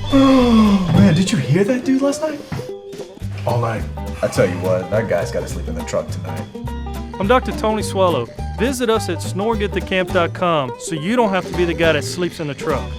Oh, man, did you hear that dude last night? All night. I tell you what, that guy's got to sleep in the truck tonight. I'm Dr. Tony Swallow. Visit us at snoringatthecamp.com so you don't have to be the guy that sleeps in the truck.